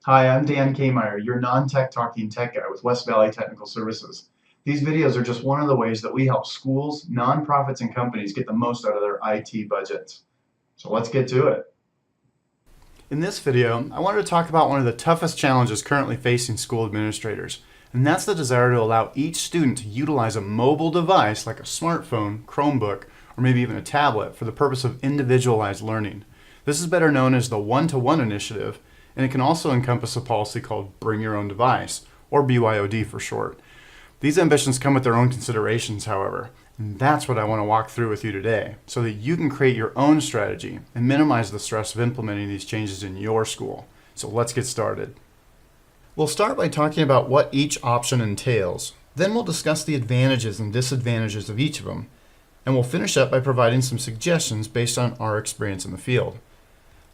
Hi, I'm Dan Kmeyer, your non-tech talking tech guy with West Valley Technical Services. These videos are just one of the ways that we help schools, nonprofits, and companies get the most out of their IT budgets. So let's get to it. In this video, I wanted to talk about one of the toughest challenges currently facing school administrators, and that's the desire to allow each student to utilize a mobile device like a smartphone, Chromebook, or maybe even a tablet for the purpose of individualized learning. This is better known as the one-to-one initiative, and it can also encompass a policy called Bring Your Own Device, or BYOD for short. These ambitions come with their own considerations, however, and that's what I want to walk through with you today, so that you can create your own strategy and minimize the stress of implementing these changes in your school. So let's get started. We'll start by talking about what each option entails. Then we'll discuss the advantages and disadvantages of each of them, and we'll finish up by providing some suggestions based on our experience in the field.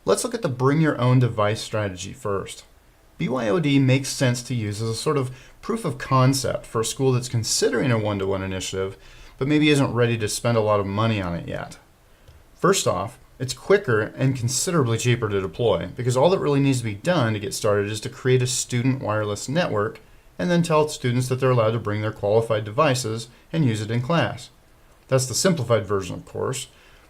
Let's look at the Bring Your Own Device strategy first. BYOD makes sense to use as a sort of proof of concept for a school that's considering a one-to-one initiative, but maybe isn't ready to spend a lot of money on it yet. First off, it's quicker and considerably cheaper to deploy because all that really needs to be done to get started is to create a student wireless network and then tell students that they're allowed to bring their qualified devices and use it in class. That's the simplified version, of course.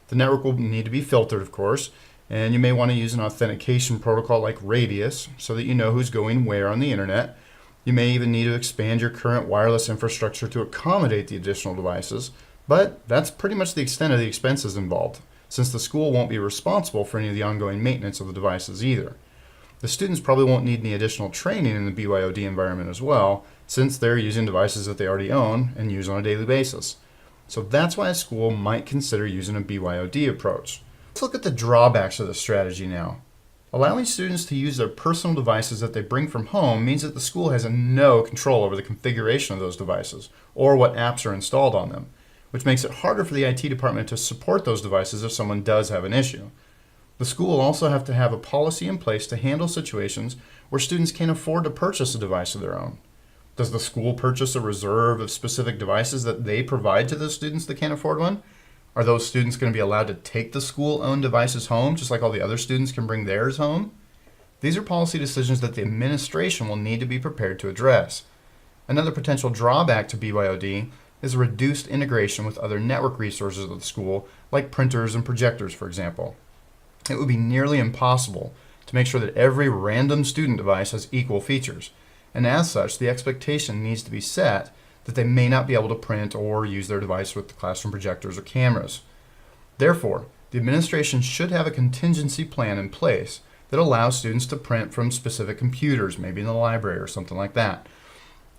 The network will need to be filtered, of course, and you may want to use an authentication protocol like Radius so that you know who's going where on the internet. You may even need to expand your current wireless infrastructure to accommodate the additional devices, but that's pretty much the extent of the expenses involved, since the school won't be responsible for any of the ongoing maintenance of the devices either. The students probably won't need any additional training in the BYOD environment as well, since they're using devices that they already own and use on a daily basis. So that's why a school might consider using a BYOD approach. Let's look at the drawbacks of this strategy now. Allowing students to use their personal devices that they bring from home means that the school has no control over the configuration of those devices or what apps are installed on them, which makes it harder for the IT department to support those devices if someone does have an issue. The school will also have to have a policy in place to handle situations where students can't afford to purchase a device of their own. Does the school purchase a reserve of specific devices that they provide to the students that can't afford one? Are those students going to be allowed to take the school-owned devices home, just like all the other students can bring theirs home? These are policy decisions that the administration will need to be prepared to address. Another potential drawback to BYOD is a reduced integration with other network resources of the school, like printers and projectors, for example. It would be nearly impossible to make sure that every random student device has equal features, and as such, the expectation needs to be set that they may not be able to print or use their device with the classroom projectors or cameras. Therefore, the administration should have a contingency plan in place that allows students to print from specific computers, maybe in the library or something like that.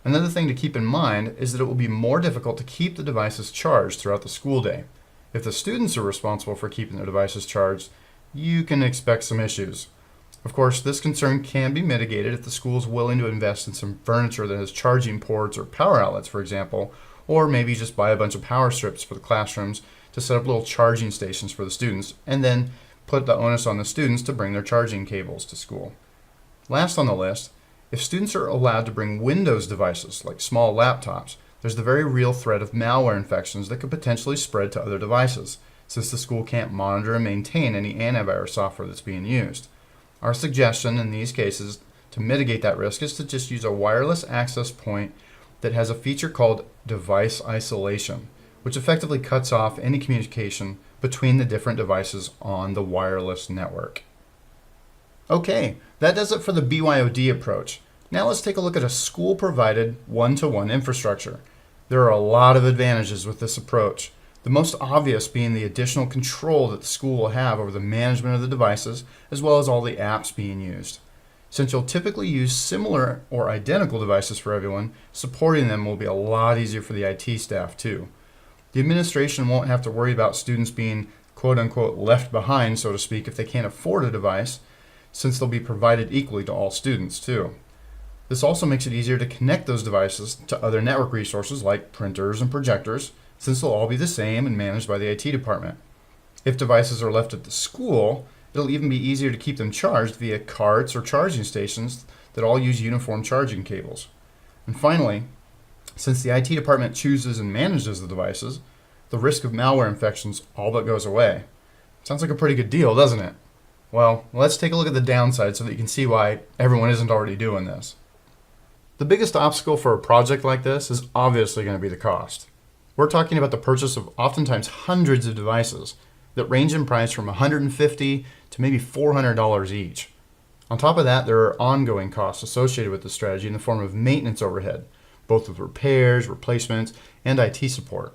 Another thing to keep in mind is that it will be more difficult to keep the devices charged throughout the school day. If the students are responsible for keeping their devices charged, you can expect some issues. Of course, this concern can be mitigated if the school is willing to invest in some furniture that has charging ports or power outlets, for example, or maybe just buy a bunch of power strips for the classrooms to set up little charging stations for the students, and then put the onus on the students to bring their charging cables to school. Last on the list, if students are allowed to bring Windows devices, like small laptops, there's the very real threat of malware infections that could potentially spread to other devices, since the school can't monitor and maintain any antivirus software that's being used. Our suggestion in these cases to mitigate that risk is to just use a wireless access point that has a feature called device isolation, which effectively cuts off any communication between the different devices on the wireless network. Okay, that does it for the BYOD approach. Now let's take a look at a school-provided one-to-one infrastructure. There are a lot of advantages with this approach. The most obvious being the additional control that the school will have over the management of the devices, as well as all the apps being used. Since you'll typically use similar or identical devices for everyone, supporting them will be a lot easier for the IT staff too. The administration won't have to worry about students being quote-unquote left behind, so to speak, if they can't afford a device, since they'll be provided equally to all students too. This also makes it easier to connect those devices to other network resources like printers and projectors, since they'll all be the same and managed by the IT department. If devices are left at the school, it'll even be easier to keep them charged via carts or charging stations that all use uniform charging cables. And finally, since the IT department chooses and manages the devices, the risk of malware infections all but goes away. Sounds like a pretty good deal, doesn't it? Well, let's take a look at the downside so that you can see why everyone isn't already doing this. The biggest obstacle for a project like this is obviously going to be the cost. We're talking about the purchase of oftentimes hundreds of devices that range in price from $150 to maybe $400 each. On top of that, there are ongoing costs associated with the strategy in the form of maintenance overhead, both with repairs, replacements, and IT support.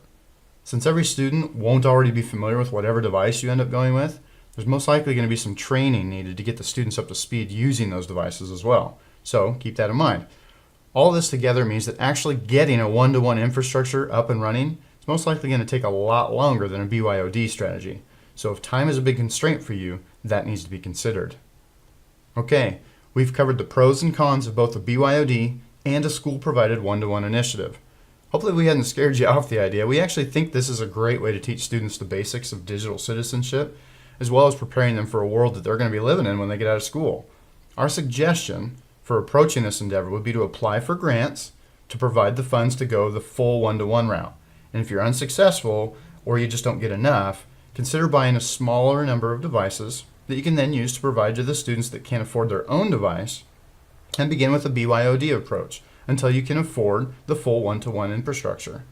Since every student won't already be familiar with whatever device you end up going with, there's most likely going to be some training needed to get the students up to speed using those devices as well. So keep that in mind. All this together means that actually getting a one-to-one infrastructure up and running is most likely going to take a lot longer than a BYOD strategy. So if time is a big constraint for you, that needs to be considered. Okay, we've covered the pros and cons of both a BYOD and a school-provided one-to-one initiative. Hopefully we hadn't scared you off the idea. We actually think this is a great way to teach students the basics of digital citizenship, as well as preparing them for a world that they're going to be living in when they get out of school. Our suggestion for approaching this endeavor would be to apply for grants to provide the funds to go the full one-to-one route. And if you're unsuccessful or you just don't get enough, consider buying a smaller number of devices that you can then use to provide to the students that can't afford their own device, and begin with a BYOD approach until you can afford the full one-to-one infrastructure.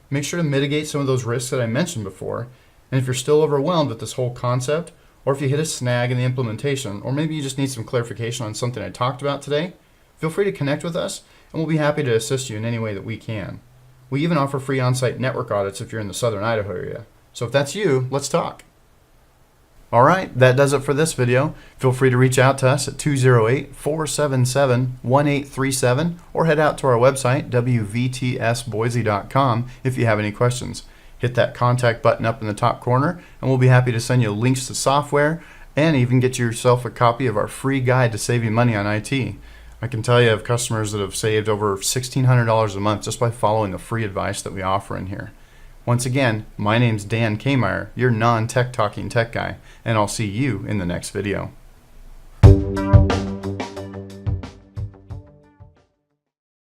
Make sure to mitigate some of those risks that I mentioned before, and if you're still overwhelmed with this whole concept, or if you hit a snag in the implementation, or maybe you just need some clarification on something I talked about today, feel free to connect with us, and we'll be happy to assist you in any way that we can. We even offer free on-site network audits if you're in the southern Idaho area. So if that's you, let's talk. All right, that does it for this video. Feel free to reach out to us at 208-477-1837 or head out to our website, wvtsboise.com, if you have any questions. Hit that contact button up in the top corner, and we'll be happy to send you links to software and even get yourself a copy of our free guide to saving money on IT. I can tell you of customers that have saved over $1,600 a month just by following the free advice that we offer in here. Once again, my name's Dan Kmeyer, your non-tech talking tech guy, and I'll see you in the next video.